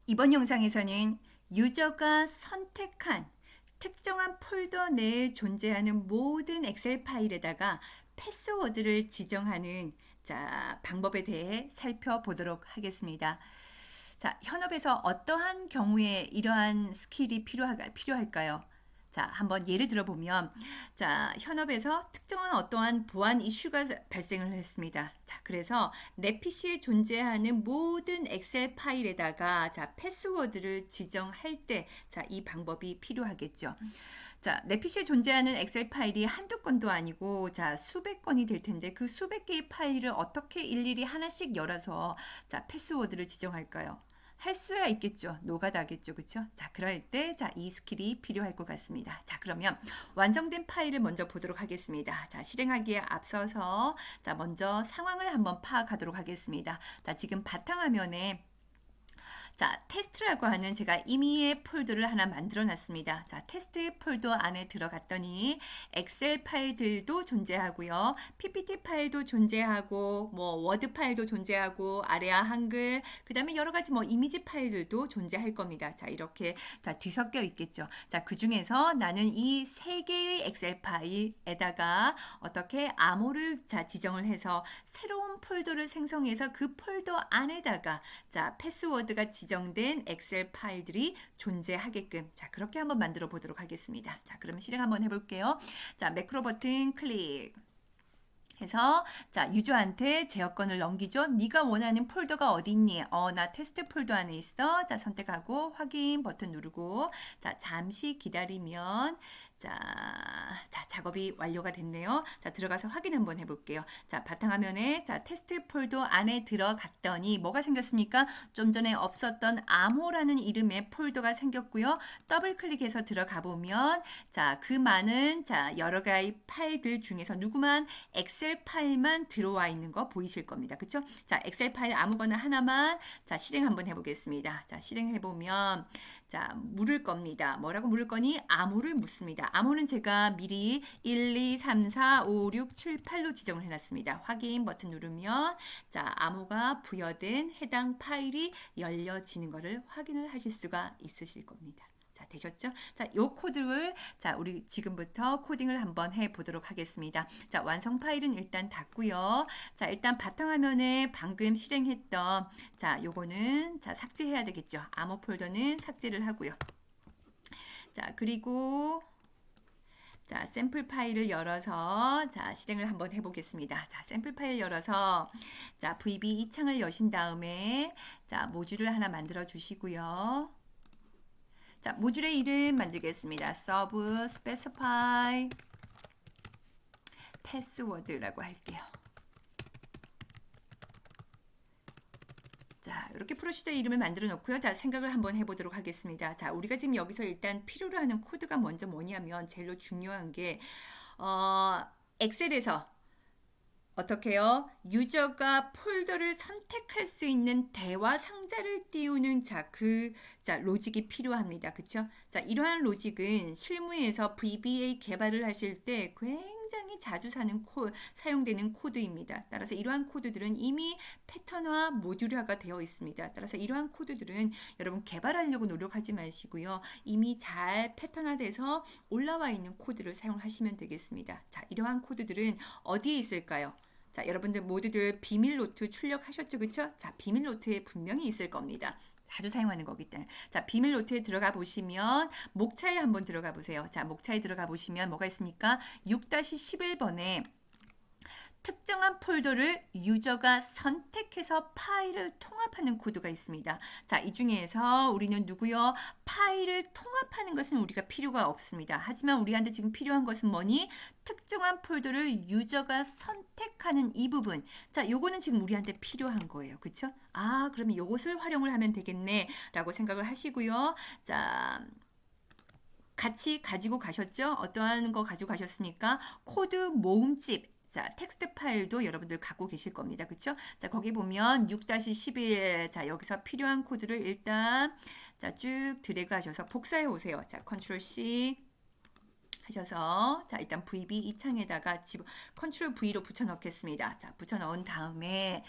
이번 영상에서는 유저가 선택한 특정한 폴더 내에 존재하는 모든 엑셀 파일에다가 패스워드를 지정하는 방법에 대해 살펴보도록 하겠습니다. 자, 현업에서 어떠한 경우에 이러한 스킬이 필요할까요? 자, 한번 예를 들어보면, 자, 현업에서 특정한 어떠한 보안 이슈가 발생을 했습니다. 자, 그래서 내 PC에 존재하는 모든 엑셀 파일에다가 패스워드를 지정할 때, 이 방법이 필요하겠죠. 자, 내 PC에 존재하는 엑셀 파일이 한두 건도 아니고, 수백 건이 될 텐데, 그 수백 개의 파일을 어떻게 일일이 하나씩 열어서, 패스워드를 지정할까요? 할 수야 있겠죠. 노가다겠죠. 그쵸? 자, 그럴 때, 이 스킬이 필요할 것 같습니다. 자, 그러면 완성된 파일을 먼저 보도록 하겠습니다. 자, 실행하기에 앞서서, 먼저 상황을 한번 파악하도록 하겠습니다. 자, 지금 바탕화면에 테스트라고 하는 제가 임의의 폴더를 하나 만들어 놨습니다. 자, 테스트 폴더 안에 들어갔더니 엑셀 파일들도 존재하고요. PPT 파일도 존재하고 워드 파일도 존재하고 아래아 한글 그다음에 여러 가지 이미지 파일들도 존재할 겁니다. 자, 이렇게 뒤섞여 있겠죠. 자, 그중에서 나는 이 세 개의 엑셀 파일에다가 어떻게 암호를 지정을 해서 새로운 폴더를 생성해서 그 폴더 안에다가 패스워드가 지정된 엑셀 파일들이 존재하게끔 그렇게 한번 만들어 보도록 하겠습니다. 자, 그럼 실행 한번 해볼게요. 자, 매크로 버튼 클릭 해서 유저한테 제어권을 넘기죠. 네가 원하는 폴더가 어디 있니? 나 테스트 폴더 안에 있어. 자, 선택하고 확인 버튼 누르고 잠시 기다리면 작업이 완료가 됐네요. 자, 들어가서 확인 한번 해볼게요. 자, 바탕화면에 테스트 폴더 안에 들어갔더니 뭐가 생겼습니까? 좀 전에 없었던 암호라는 이름의 폴더가 생겼고요. 더블 클릭해서 들어가 보면 그 많은 여러 가지 파일들 중에서 누구만 엑셀 파일만 들어와 있는 거 보이실 겁니다. 그쵸? 자, 엑셀 파일 아무거나 하나만 실행 한번 해보겠습니다. 자, 실행해보면 물을 겁니다. 뭐라고 물을 거니? 암호를 묻습니다. 암호는 제가 미리 1, 2, 3, 4, 5, 6, 7, 8로 지정을 해놨습니다. 확인 버튼 누르면 암호가 부여된 해당 파일이 열려지는 것을 확인을 하실 수가 있으실 겁니다. 자, 되셨죠? 자, 요 코드를 우리 지금부터 코딩을 한번 해 보도록 하겠습니다. 자, 완성 파일은 일단 닫고요. 자, 일단 바탕화면에 방금 실행했던 요거는 삭제해야 되겠죠. 암호 폴더는 삭제를 하고요. 자, 그리고 샘플 파일을 열어서 실행을 한번 해보겠습니다. 샘플 파일 열어서 VB 이 창을 여신 다음에 모듈을 하나 만들어 주시고요. 자, 모듈의 이름 만들겠습니다. sub specify password라고 할게요. 자, 이렇게 프로시저 이름을 만들어 놓고요. 자, 생각을 한번 해보도록 하겠습니다. 자, 우리가 지금 여기서 일단 필요로 하는 코드가 먼저 뭐냐면 제일 중요한 게 엑셀에서 어떻게요? 유저가 폴더를 선택할 수 있는 대화 상자를 띄우는 로직이 필요합니다. 그쵸? 자, 이러한 로직은 실무에서 VBA 개발을 하실 때 굉장히 자주 사용되는 코드입니다. 따라서 이러한 코드들은 이미 패턴화, 모듈화가 되어 있습니다. 따라서 이러한 코드들은 여러분 개발하려고 노력하지 마시고요. 이미 잘 패턴화돼서 올라와 있는 코드를 사용하시면 되겠습니다. 자, 이러한 코드들은 어디에 있을까요? 자, 여러분들 모두들 비밀 노트 출력하셨죠? 그쵸? 자, 비밀 노트에 분명히 있을 겁니다. 자주 사용하는 거기 때문에. 자, 비밀 노트에 들어가 보시면 목차에 한번 들어가 보세요. 자, 목차에 들어가 보시면 뭐가 있습니까? 6-11번에 특정한 폴더를 유저가 선택해서 파일을 통합하는 코드가 있습니다. 자, 이 중에서 우리는 누구요? 파일을 통합하는 것은 우리가 필요가 없습니다. 하지만 우리한테 지금 필요한 것은 뭐니? 특정한 폴더를 유저가 선택하는 이 부분. 자, 요거는 지금 우리한테 필요한 거예요. 그쵸? 아, 그러면 요것을 활용을 하면 되겠네. 라고 생각을 하시고요. 자, 같이 가지고 가셨죠? 어떠한 거 가지고 가셨습니까? 코드 모음집. 자, 텍스트 파일도 여러분들 갖고 계실 겁니다. 그쵸? 자, 거기 보면 6-11. 자, 여기서 필요한 코드를 일단 쭉 드래그 하셔서 복사해 오세요. 자, 컨트롤 C 하셔서 일단 VB 이 창에다가 컨트롤 V로 붙여 넣겠습니다. 자, 붙여 넣은 다음에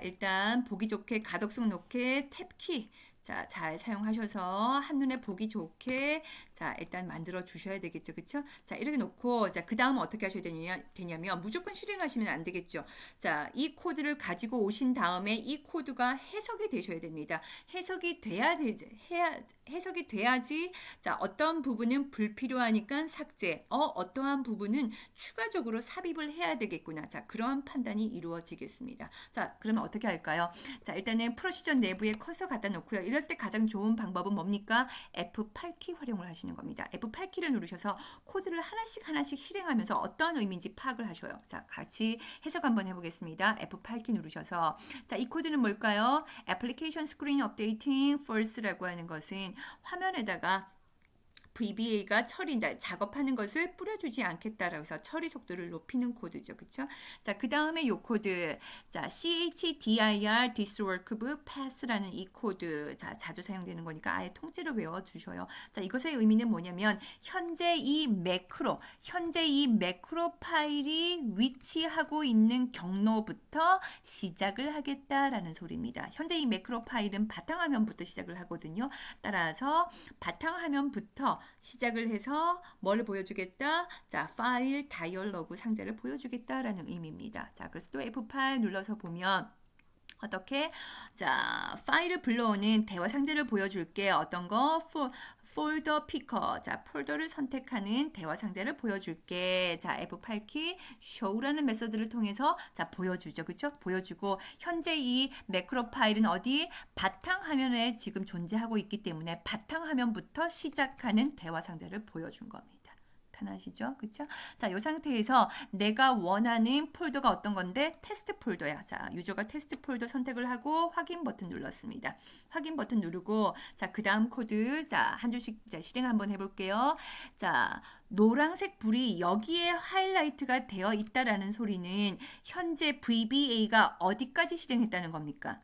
일단 보기 좋게 가독성 놓게 탭키 자, 잘 사용하셔서 한눈에 보기 좋게 자, 일단 만들어 주셔야 되겠죠. 그쵸? 자, 이렇게 놓고 자, 그다음은 어떻게 하셔야 되냐면 무조건 실행하시면 안 되겠죠. 자, 이 코드를 가지고 오신 다음에 이 코드가 해석이 되셔야 됩니다. 해석이 돼야 해석이 돼야지 자, 어떤 부분은 불필요하니까 삭제, 어떠한 부분은 추가적으로 삽입을 해야 되겠구나. 자, 그러한 판단이 이루어지겠습니다. 자, 그러면 어떻게 할까요? 자, 일단은 프로시저 내부에 커서 갖다 놓고요. 이럴 때 가장 좋은 방법은 뭡니까? F8키 활용을 하시는 겁니다. F8키를 누르셔서 코드를 하나씩 실행하면서 어떤 의미인지 파악을 하셔요. 자, 같이 해석 한번 해보겠습니다. F8키 누르셔서 자, 이 코드는 뭘까요? Application Screen Updating False라고 하는 것은 화면에다가 VBA가 처리, 작업하는 것을 뿌려주지 않겠다라고 해서 처리 속도를 높이는 코드죠. 그쵸? 자, 그 다음에 요 코드. 자, CHDIR, Disworkable Pass라는 이 코드. 자, 자주 사용되는 거니까 아예 통째로 외워두셔요. 자, 이것의 의미는 뭐냐면, 현재 이 매크로 파일이 위치하고 있는 경로부터 시작을 하겠다라는 소리입니다. 현재 이 매크로 파일은 바탕화면부터 시작을 하거든요. 따라서 바탕화면부터 시작을 해서 뭘 보여주겠다? 자, 파일 다이얼로그 상자를 보여주겠다라는 의미입니다. 자, 그래서 또 F8 눌러서 보면 어떻게? 자, 파일을 불러오는 대화 상자를 보여줄게. 어떤 거? 폴더 피커. 자, 폴더를 선택하는 대화 상자를 보여줄게. 자, F8키 show라는 메서드를 통해서 자, 보여주죠. 그쵸? 보여주고 현재 이 매크로 파일은 어디? 바탕화면에 지금 존재하고 있기 때문에 바탕화면부터 시작하는 대화 상자를 보여준 겁니다. 편하시죠? 그쵸? 자, 이 상태에서 내가 원하는 폴더가 어떤 건데 테스트 폴더야. 자, 유저가 테스트 폴더 선택을 하고 확인 버튼 눌렀습니다. 확인 버튼 누르고 자, 그 다음 코드 자, 한 줄씩 자, 실행 한번 해볼게요. 자, 노란색 불이 여기에 하이라이트가 되어 있다라는 소리는 현재 VBA가 어디까지 실행했다는 겁니까?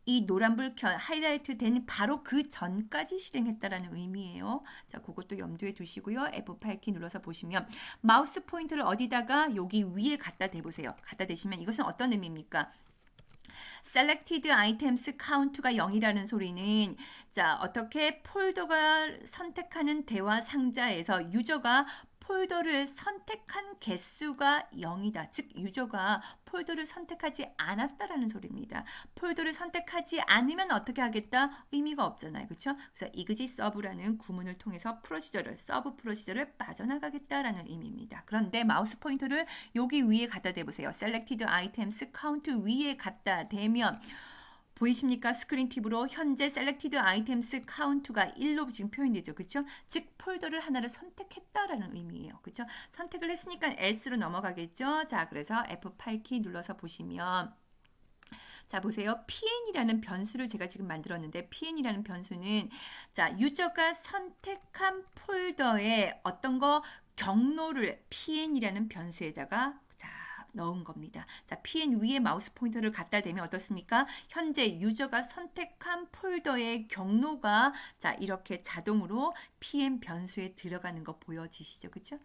이 노란불 하이라이트 된 바로 그 전까지 실행했다라는 의미예요. 자, 그것도 염두에 두시고요. F8키 눌러서 보시면 마우스 포인터를 어디다가 여기 위에 갖다 대보세요. 갖다 대시면 이것은 어떤 의미입니까? Selected Items Count가 0이라는 소리는 자, 어떻게 폴더가 선택하는 대화 상자에서 유저가 폴더를 선택한 개수가 0이다. 즉 유저가 폴더를 선택하지 않았다라는 소리입니다. 폴더를 선택하지 않으면 어떻게 하겠다? 의미가 없잖아요. 그렇죠? 그래서 exit serve라는 구문을 통해서 서브 프로시저를 빠져나가겠다라는 의미입니다. 그런데 마우스 포인터를 여기 위에 갖다 대보세요. Selected Items Count 위에 갖다 대면 보이십니까? 스크린 팁으로 현재 Selected Items Count가 1로 지금 표현되죠. 그렇죠? 즉 폴더를 하나를 선택했다라는 의미예요. 그렇죠? 선택을 했으니까 else로 넘어가겠죠. 자, 그래서 F8키 눌러서 보시면 자, 보세요. pn이라는 변수를 제가 지금 만들었는데 pn이라는 변수는 자, 유저가 선택한 폴더에 어떤 거 경로를 pn이라는 변수에다가 넣은 겁니다. 자, pn 위에 마우스 포인터를 갖다 대면 어떻습니까? 현재 유저가 선택한 폴더의 경로가 자, 이렇게 자동으로 pn 변수에 들어가는 거 보여지시죠? 그렇죠?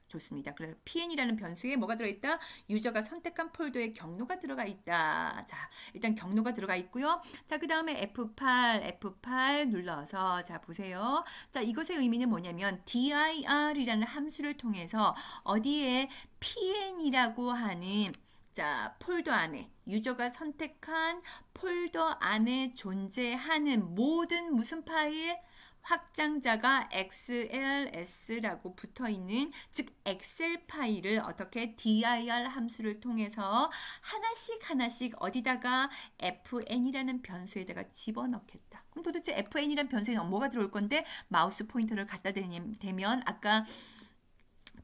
좋습니다. 그래서 pn이라는 변수에 뭐가 들어있다? 유저가 선택한 폴더의 경로가 들어가 있다. 자, 일단 경로가 들어가 있고요. 자, 그 다음에 F8 눌러서 자, 보세요. 자, 이것의 의미는 뭐냐면 dir이라는 함수를 통해서 어디에 pn이라고 하는 자, 폴더 안에 유저가 선택한 폴더 안에 존재하는 모든 무슨 파일? 확장자가 XLS라고 붙어 있는 즉 엑셀 파일을 어떻게 dir 함수를 통해서 하나씩 어디다가 fn이라는 변수에다가 집어넣겠다. 그럼 도대체 fn이라는 변수에 뭐가 들어올 건데 마우스 포인터를 갖다 대면 아까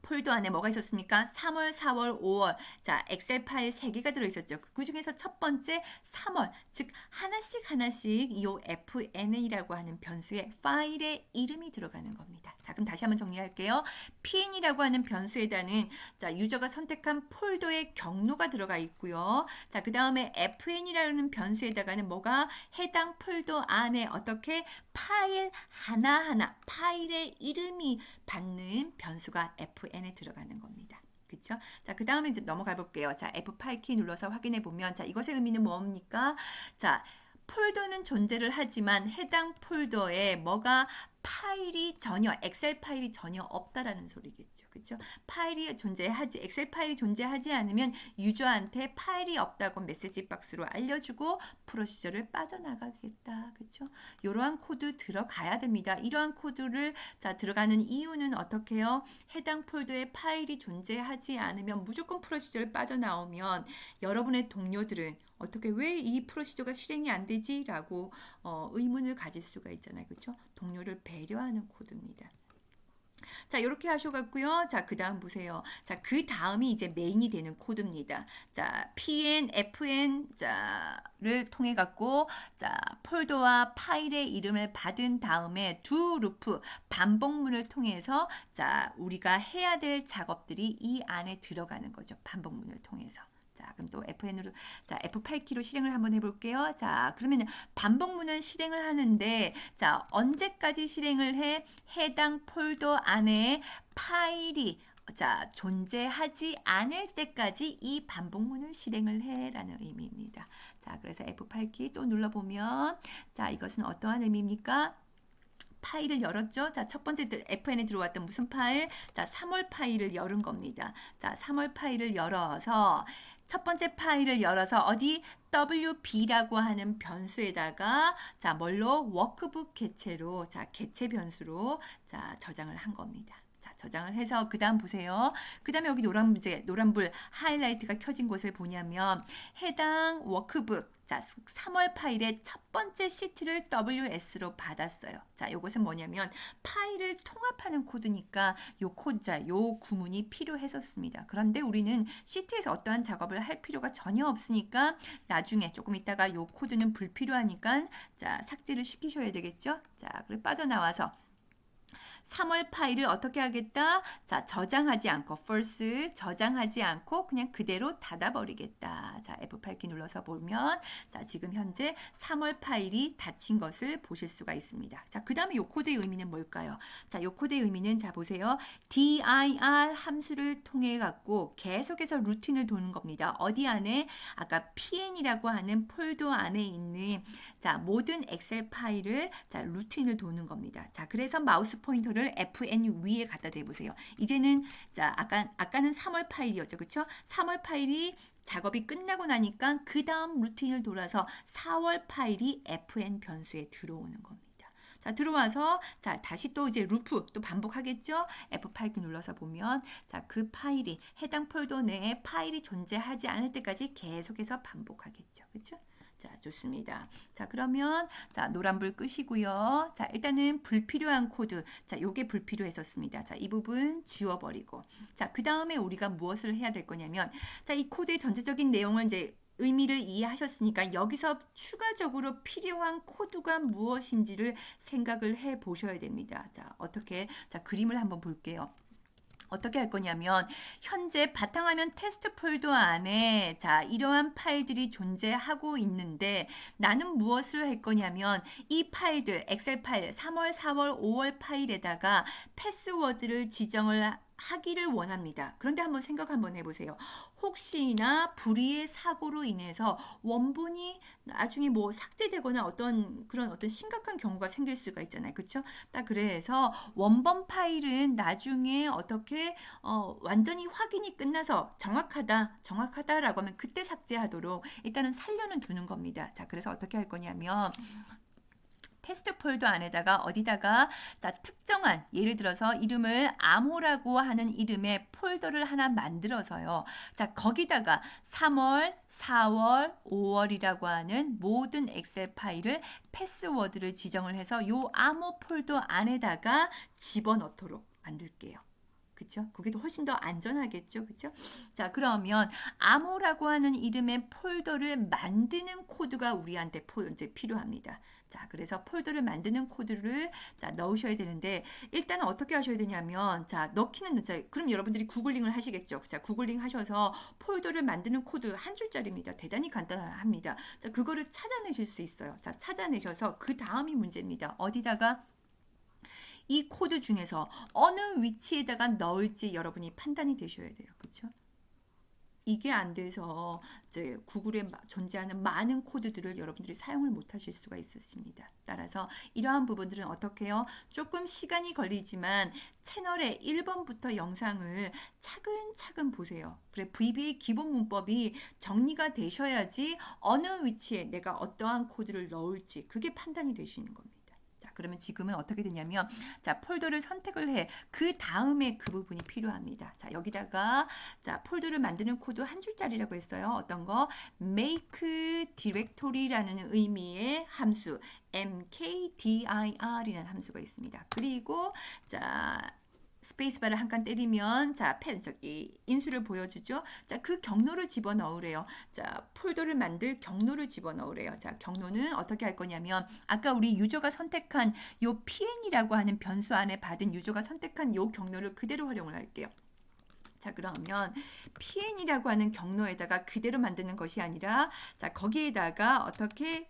폴더 안에 뭐가 있었습니까? 3월, 4월, 5월. 자, 엑셀 파일 3개가 들어있었죠. 그 중에서 첫 번째 3월, 즉 하나씩 이 fn이라고 하는 변수에 파일의 이름이 들어가는 겁니다. 자, 그럼 다시 한번 정리할게요. pn이라고 하는 변수에다는 자, 유저가 선택한 폴더의 경로가 들어가 있고요. 자, 그 다음에 fn이라는 변수에다가는 뭐가 해당 폴더 안에 어떻게 파일 하나하나 파일의 이름이 받는 변수가 fn에 들어가는 겁니다. 그렇죠? 자, 그 다음에 이제 넘어가 볼게요. 자, F8키 눌러서 확인해 보면 자, 이것의 의미는 뭡니까? 자, 폴더는 존재를 하지만 해당 폴더에 뭐가 파일이 전혀 엑셀 파일이 전혀 없다라는 소리겠죠. 그렇죠? 파일이 존재하지 엑셀 파일이 존재하지 않으면 유저한테 파일이 없다고 메시지 박스로 알려주고 프로시저를 빠져나가겠다. 그렇죠? 이러한 코드 들어가야 됩니다. 이러한 코드를 자 들어가는 이유는 어떻게 해요? 해당 폴더에 파일이 존재하지 않으면 무조건 프로시저를 빠져나오면 여러분의 동료들은 어떻게 왜 이 프로시저가 실행이 안 되지? 라고 의문을 가질 수가 있잖아요. 그렇죠? 동료를 배려하는 코드입니다. 자, 이렇게 하셔갖고요. 자, 그 다음 보세요. 자, 그 다음이 이제 메인이 되는 코드입니다. 자, pn, fn, 자를 통해 갖고, 자, 폴더와 파일의 이름을 받은 다음에 두 루프 반복문을 통해서, 자, 우리가 해야 될 작업들이 이 안에 들어가는 거죠. 반복문을 통해서. 자, 그럼 또 FN으로, 자, F8키로 실행을 한번 해볼게요. 자, 그러면 반복문은 실행을 하는데, 자, 언제까지 실행을 해? 해당 폴더 안에 파일이 자, 존재하지 않을 때까지 이 반복문을 실행을 해라는 의미입니다. 자, 그래서 F8키 또 눌러보면, 자, 이것은 어떠한 의미입니까? 파일을 열었죠. 자, 첫 번째 FN에 들어왔던 무슨 파일? 자, 3월 파일을 열은 겁니다. 자, 3월 파일을 열어서 첫 번째 파일을 열어서 어디 WB라고 하는 변수에다가 자, 뭘로 워크북 개체로 자, 개체 변수로 자, 저장을 한 겁니다. 자, 저장을 해서 그다음 보세요. 그다음에 여기 노란불 하이라이트가 켜진 곳을 보냐면 해당 워크북 자, 3월 파일의 첫 번째 시트를 WS로 받았어요. 자, 이것은 뭐냐면 파일을 통합하는 코드니까 요 코드, 자, 요 구문이 필요했었습니다. 그런데 우리는 시트에서 어떠한 작업을 할 필요가 전혀 없으니까 나중에 조금 있다가 요 코드는 불필요하니까 자, 삭제를 시키셔야 되겠죠? 자, 그리고 빠져나와서 3월 파일을 어떻게 하겠다? 자, 저장하지 않고 false, 저장하지 않고 그냥 그대로 닫아버리겠다. 자, F8키 눌러서 보면 자, 지금 현재 3월 파일이 닫힌 것을 보실 수가 있습니다. 자, 그 다음에 이 코드의 의미는 뭘까요? 자, 이 코드의 의미는 자, 보세요. dir 함수를 통해 갖고 계속해서 루틴을 도는 겁니다. 어디 안에? 아까 pn이라고 하는 폴더 안에 있는 자, 모든 엑셀 파일을 자, 루틴을 도는 겁니다. 자, 그래서 마우스 포인터를 FN 위에 갖다 대보세요. 이제는 자, 아까는 3월 파일이었죠. 그렇죠? 3월 파일이 작업이 끝나고 나니까 그 다음 루틴을 돌아서 4월 파일이 FN 변수에 들어오는 겁니다. 자, 들어와서 자, 다시 또 이제 루프 또 반복하겠죠? F8키 눌러서 보면 자, 그 파일이 해당 폴더 내에 파일이 존재하지 않을 때까지 계속해서 반복하겠죠. 그렇죠? 자, 좋습니다. 자, 그러면 자, 노란불 끄시고요. 자, 일단은 불필요한 코드. 자, 요게 불필요했었습니다. 자, 이 부분 지워버리고. 자, 그 다음에 우리가 무엇을 해야 될 거냐면 자, 이 코드의 전체적인 내용을 이제 의미를 이해하셨으니까 여기서 추가적으로 필요한 코드가 무엇인지를 생각을 해 보셔야 됩니다. 자, 어떻게? 자, 그림을 한번 볼게요. 어떻게 할 거냐면 현재 바탕화면 테스트 폴더 안에 자, 이러한 파일들이 존재하고 있는데 나는 무엇을 할 거냐면 이 파일들 엑셀 파일 3월, 4월, 5월 파일에다가 패스워드를 지정을 하기를 원합니다. 그런데 한번 생각 한번 해보세요. 혹시나 불의의 사고로 인해서 원본이 나중에 뭐 삭제되거나 어떤 심각한 경우가 생길 수가 있잖아요. 그렇죠? 딱 그래서 원본 파일은 나중에 어떻게 완전히 확인이 끝나서 정확하다라고 하면 그때 삭제하도록 일단은 살려는 두는 겁니다. 자, 그래서 어떻게 할 거냐면 테스트 폴더 안에다가 어디다가 자, 특정한 예를 들어서 이름을 암호라고 하는 이름의 폴더를 하나 만들어서요. 자, 거기다가 3월, 4월, 5월이라고 하는 모든 엑셀 파일을 패스워드를 지정을 해서 요 암호 폴더 안에다가 집어넣도록 만들게요. 그쵸? 그게 훨씬 더 안전하겠죠? 그쵸? 자, 그러면 암호라고 하는 이름의 폴더를 만드는 코드가 우리한테 이제 필요합니다. 자, 그래서 폴더를 만드는 코드를 자, 넣으셔야 되는데 일단 어떻게 하셔야 되냐면 자, 그럼 여러분들이 구글링을 하시겠죠. 자, 구글링 하셔서 폴더를 만드는 코드 한 줄짜리입니다. 대단히 간단합니다. 자, 그거를 찾아내실 수 있어요. 자, 찾아내셔서 그 다음이 문제입니다. 어디다가 이 코드 중에서 어느 위치에다가 넣을지 여러분이 판단이 되셔야 돼요. 그렇죠? 이게 안 돼서 이제 구글에 존재하는 많은 코드들을 여러분들이 사용을 못 하실 수가 있으십니다. 따라서 이러한 부분들은 어떻게 해요? 조금 시간이 걸리지만 채널의 1번부터 영상을 차근차근 보세요. 그래, VBA 기본 문법이 정리가 되셔야지 어느 위치에 내가 어떠한 코드를 넣을지 그게 판단이 되시는 겁니다. 자, 그러면 지금은 어떻게 되냐면, 자, 폴더를 선택을 해. 그 다음에 그 부분이 필요합니다. 자, 여기다가, 자, 폴더를 만드는 코드 한 줄짜리라고 했어요. 어떤 거? make directory라는 의미의 함수, mkdir이라는 함수가 있습니다. 그리고, 자, 스페이스바를 한 칸 때리면 자, 저기 인수를 보여주죠. 자, 그 경로를 집어넣으래요. 자, 폴더를 만들 경로를 집어넣으래요. 자, 경로는 어떻게 할 거냐면 아까 우리 유저가 선택한 요 pn이라고 하는 변수 안에 받은 유저가 선택한 요 경로를 그대로 활용을 할게요. 자, 그러면 pn이라고 하는 경로에다가 그대로 만드는 것이 아니라 자, 거기에다가 어떻게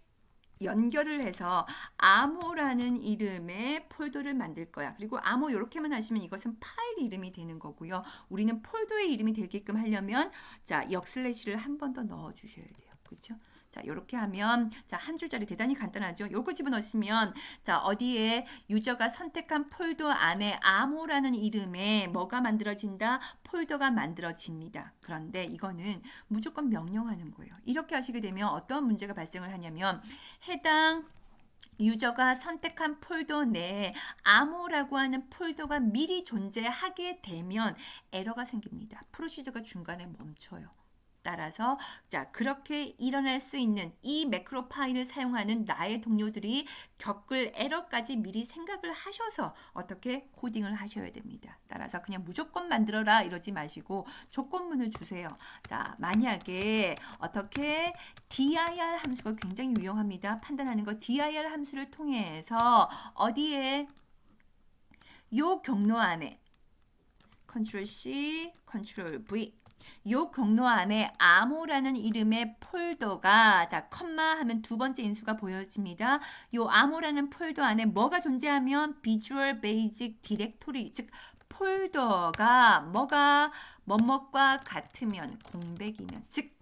연결을 해서 암호라는 이름의 폴더를 만들 거야. 그리고 암호 이렇게만 하시면 이것은 파일 이름이 되는 거고요. 우리는 폴더의 이름이 되게끔 하려면 자, 역슬래시를 한 번 더 넣어 주셔야 돼요. 그렇죠? 자, 이렇게 하면 자, 한 줄짜리 대단히 간단하죠. 요거 집어넣으시면 자, 어디에 유저가 선택한 폴더 안에 암호라는 이름의 뭐가 만들어진다? 폴더가 만들어집니다. 그런데 이거는 무조건 명령하는 거예요. 이렇게 하시게 되면 어떤 문제가 발생을 하냐면 해당 유저가 선택한 폴더 내에 암호라고 하는 폴더가 미리 존재하게 되면 에러가 생깁니다. 프로시저가 중간에 멈춰요. 따라서 자, 그렇게 일어날 수 있는 이 매크로 파일을 사용하는 나의 동료들이 겪을 에러까지 미리 생각을 하셔서 어떻게 코딩을 하셔야 됩니다. 따라서 그냥 무조건 만들어라 이러지 마시고 조건문을 주세요. 자, 만약에 어떻게 dir 함수가 굉장히 유용합니다. 판단하는 거 dir 함수를 통해서 어디에 요 경로 안에 Ctrl C, Ctrl V 요 경로 안에 암호라는 이름의 폴더가 자, 컴마 하면 두 번째 인수가 보여집니다. 요 암호라는 폴더 안에 뭐가 존재하면 Visual Basic Directory 즉 폴더가 뭐가 뭐뭐과 같으면 공백이면 즉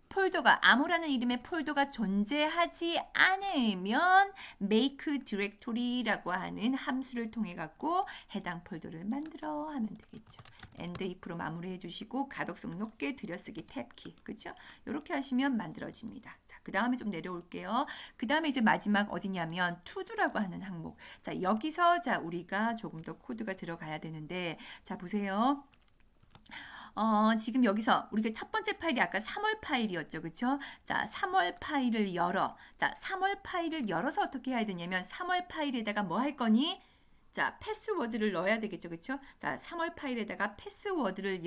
폴더가 암호라는 이름의 폴더가 존재하지 않으면 make directory라고 하는 함수를 통해 갖고 해당 폴더를 만들어 하면 되겠죠. and if로 마무리해 주시고 가독성 높게 들여쓰기 탭키 그렇죠? 이렇게 하시면 만들어집니다. 자, 그 다음에 좀 내려올게요. 그 다음에 이제 마지막 어디냐면 to도라고 하는 항목. 자, 여기서 자, 우리가 조금 더 코드가 들어가야 되는데 자, 보세요. 지금 여기서 우리가 첫 번째 파일이 아까 3월 파일이었죠. 그쵸? 자, 3월 파일을 열어. 자, 3월 파일을 열어서 어떻게 해야 되냐면 3월 파일에다가 뭐 할 거니? 자, 패스워드를 넣어야 되겠죠. 그쵸? 자, 3월 파일에다가 패스워드를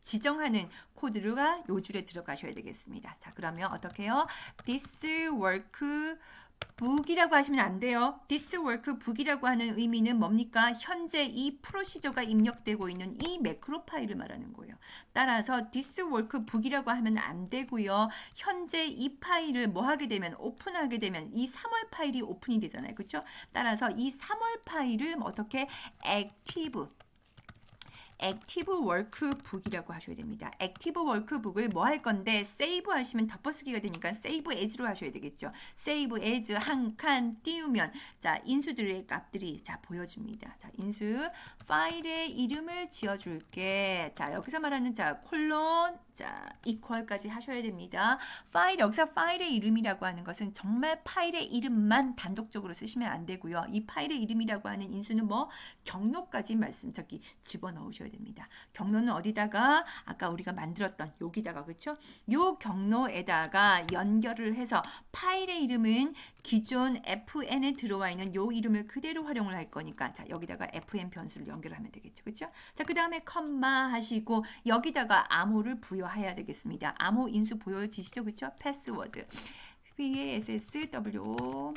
지정하는 코드가 요 줄에 들어가셔야 되겠습니다. 자, 그러면 어떻게 해요? this work book이라고 하시면 안 돼요. this workbook이라고 하는 의미는 뭡니까? 현재 이 프로시저가 입력되고 있는 이 매크로 파일을 말하는 거예요. 따라서 this workbook이라고 하면 안 되고요. 현재 이 파일을 뭐 하게 되면 오픈하게 되면 이 3월 파일이 오픈이 되잖아요. 그렇죠? 따라서 이 3월 파일을 어떻게 액티브 워크북이라고 하셔야 됩니다. 액티브 워크북을 뭐 할 건데 세이브 하시면 덮어쓰기가 되니까 세이브 as로 하셔야 되겠죠. 세이브 as 한 칸 띄우면 자, 인수들의 값들이 자, 보여줍니다. 자, 인수 파일의 이름을 지어 줄게. 자, 여기서 말하는 자, 콜론 자, 이퀄까지 하셔야 됩니다. 여기서 파일의 이름이라고 하는 것은 정말 파일의 이름만 단독적으로 쓰시면 안 되고요. 이 파일의 이름이라고 하는 인수는 뭐 경로까지 집어넣으셔야 됩니다. 경로는 어디다가 아까 우리가 만들었던 여기다가 그렇죠? 요 경로에다가 연결을 해서 파일의 이름은 기존 fn에 들어와 있는 요 이름을 그대로 활용을 할 거니까 자, 여기다가 fn 변수를 연결하면 되겠죠. 그렇죠? 자, 그다음에 컴마 하시고 여기다가 암호를 부여해야 되겠습니다. 암호 인수 보여지시죠? 그렇죠? 패스워드 PASSWO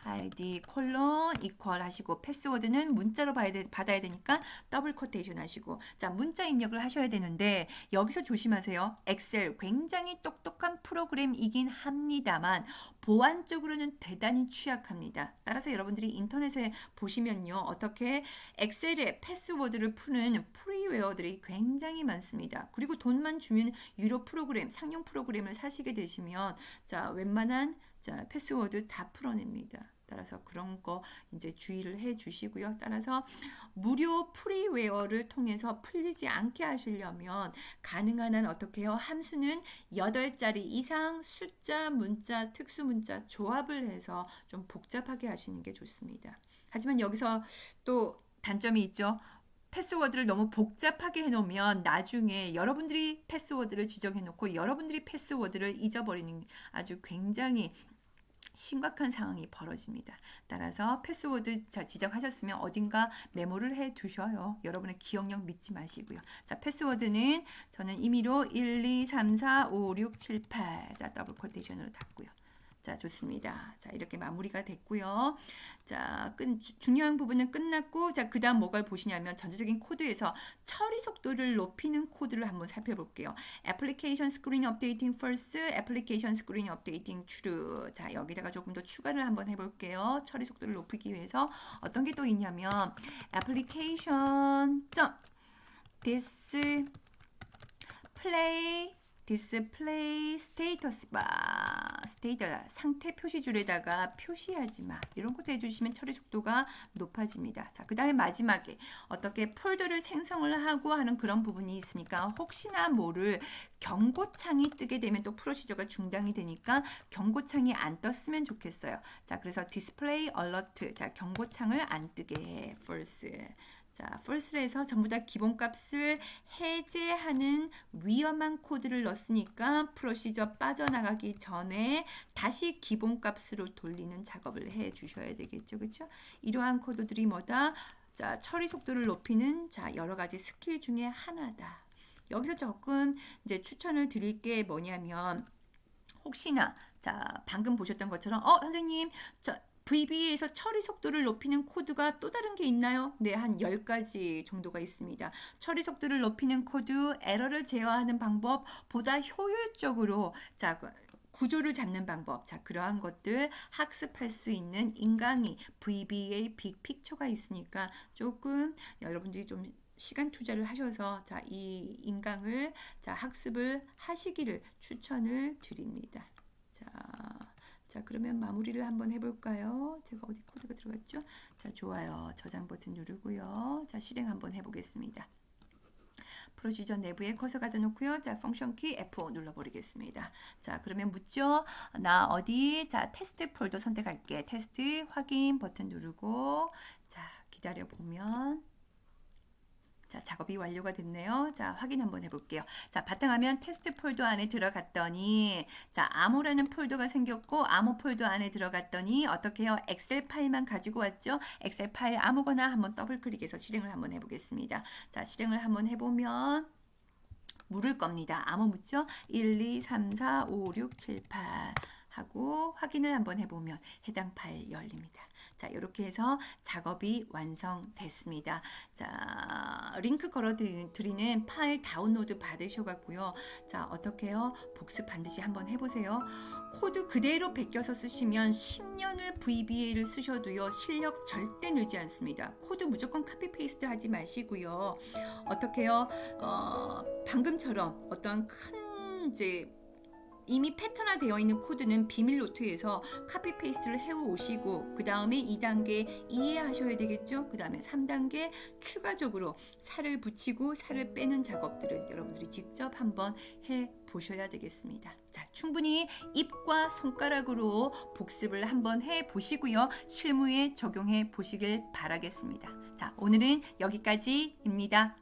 id 콜론 이퀄 하시고 패스워드는 문자로 받아야 되니까 더블 코테이션 하시고 자, 문자 입력을 하셔야 되는데 여기서 조심하세요. 엑셀 굉장히 똑똑한 프로그램이긴 합니다만 보안적으로는 대단히 취약합니다. 따라서 여러분들이 인터넷에 보시면요. 어떻게 엑셀의 패스워드를 푸는 프리 프리웨어들이 굉장히 많습니다. 그리고 돈만 주면 유료 프로그램, 상용 프로그램을 사시게 되시면 자, 웬만한 자, 패스워드 다 풀어냅니다. 따라서 그런 거 이제 주의를 해 주시고요. 따라서 무료 프리웨어를 통해서 풀리지 않게 하시려면 가능한 한 어떻게 해요? 함수는 8자리 이상 숫자, 문자, 특수 문자 조합을 해서 좀 복잡하게 하시는 게 좋습니다. 하지만 여기서 또 단점이 있죠. 패스워드를 너무 복잡하게 해놓으면 나중에 여러분들이 패스워드를 지정해놓고 여러분들이 패스워드를 잊어버리는 아주 굉장히 심각한 상황이 벌어집니다. 따라서 패스워드 지정하셨으면 어딘가 메모를 해 두셔요. 여러분의 기억력 믿지 마시고요. 자, 패스워드는 저는 임의로 1, 2, 3, 4, 5, 6, 7, 8. 자, 더블 쿼테이션으로 닫고요. 자, 좋습니다. 자, 이렇게 마무리가 됐고요. 자, 중요한 부분은 끝났고, 자, 그 다음 뭐가 보시냐면 전체적인 코드에서 처리 속도를 높이는 코드를 한번 살펴볼게요. Application Screen Updating False, Application Screen Updating True. 자, 여기다가 조금 더 추가를 한번 해볼게요. 처리 속도를 높이기 위해서 어떤 게 또 있냐면 Application display status bar 상태 표시줄에다가 표시하지 마 이런 것도 해주시면 처리 속도가 높아집니다. 자, 그 다음에 마지막에 어떻게 폴더를 생성을 하고 하는 그런 부분이 있으니까 혹시나 모를 경고창이 뜨게 되면 또 프로시저가 중단이 되니까 경고창이 안 떴으면 좋겠어요. 자, 그래서 display alert 자, 경고창을 안 뜨게 해 false. 자, false를 해서 전부 다 기본값을 해제하는 위험한 코드를 넣었으니까 프로시저 빠져나가기 전에 다시 기본값으로 돌리는 작업을 해 주셔야 되겠죠. 그렇죠? 이러한 코드들이 뭐다? 자, 처리 속도를 높이는 자, 여러 가지 스킬 중에 하나다. 여기서 조금 이제 추천을 드릴 게 뭐냐면 혹시나 자, 방금 보셨던 것처럼 선생님 VBA에서 처리 속도를 높이는 코드가 또 다른 게 있나요? 네, 한 10가지 정도가 있습니다. 처리 속도를 높이는 코드, 에러를 제어하는 방법, 보다 효율적으로 자, 구조를 잡는 방법, 자, 그러한 것들 학습할 수 있는 인강의 VBA 빅픽처가 있으니까 조금 여러분들이 좀 시간 투자를 하셔서 자, 이 인강을 자, 학습을 하시기를 추천을 드립니다. 자, 그러면 마무리를 한번 해볼까요? 제가 어디 코드가 들어갔죠? 자, 좋아요. 저장 버튼 누르고요. 자, 실행 한번 해보겠습니다. 프로시저 내부에 커서 가다 놓고요. 자, 펑션 키 F5 눌러버리겠습니다. 자, 그러면 묻죠? 나 어디? 자, 테스트 폴더 선택할게. 테스트 확인 버튼 누르고 자, 기다려보면 자, 작업이 완료가 됐네요. 자, 확인 한번 해볼게요. 자, 바탕화면 테스트 폴더 안에 들어갔더니 자, 암호라는 폴더가 생겼고 암호 폴더 안에 들어갔더니 어떻게 해요? 엑셀 파일만 가지고 왔죠? 엑셀 파일 아무거나 한번 더블 클릭해서 실행을 한번 해보겠습니다. 자, 실행을 한번 해보면 물을 겁니다. 암호 묻죠? 1, 2, 3, 4, 5, 6, 7, 8 하고 확인을 한번 해보면 해당 파일 열립니다. 자, 이렇게 해서 작업이 완성됐습니다. 자, 링크 걸어드리는 파일 다운로드 받으셔갖고요. 자, 어떻게 해요? 복습 반드시 한번 해보세요. 코드 그대로 베껴서 쓰시면 10년을 VBA를 쓰셔도요. 실력 절대 늘지 않습니다. 코드 무조건 카피 페이스트 하지 마시고요. 어떻게 해요? 방금처럼 어떤 큰 이제 이미 패턴화되어 있는 코드는 비밀 노트에서 카피 페이스트를 해오시고 그 다음에 2단계 이해하셔야 되겠죠. 그 다음에 3단계 추가적으로 살을 붙이고 살을 빼는 작업들은 여러분들이 직접 한번 해보셔야 되겠습니다. 자, 충분히 입과 손가락으로 복습을 한번 해보시고요. 실무에 적용해 보시길 바라겠습니다. 자, 오늘은 여기까지입니다.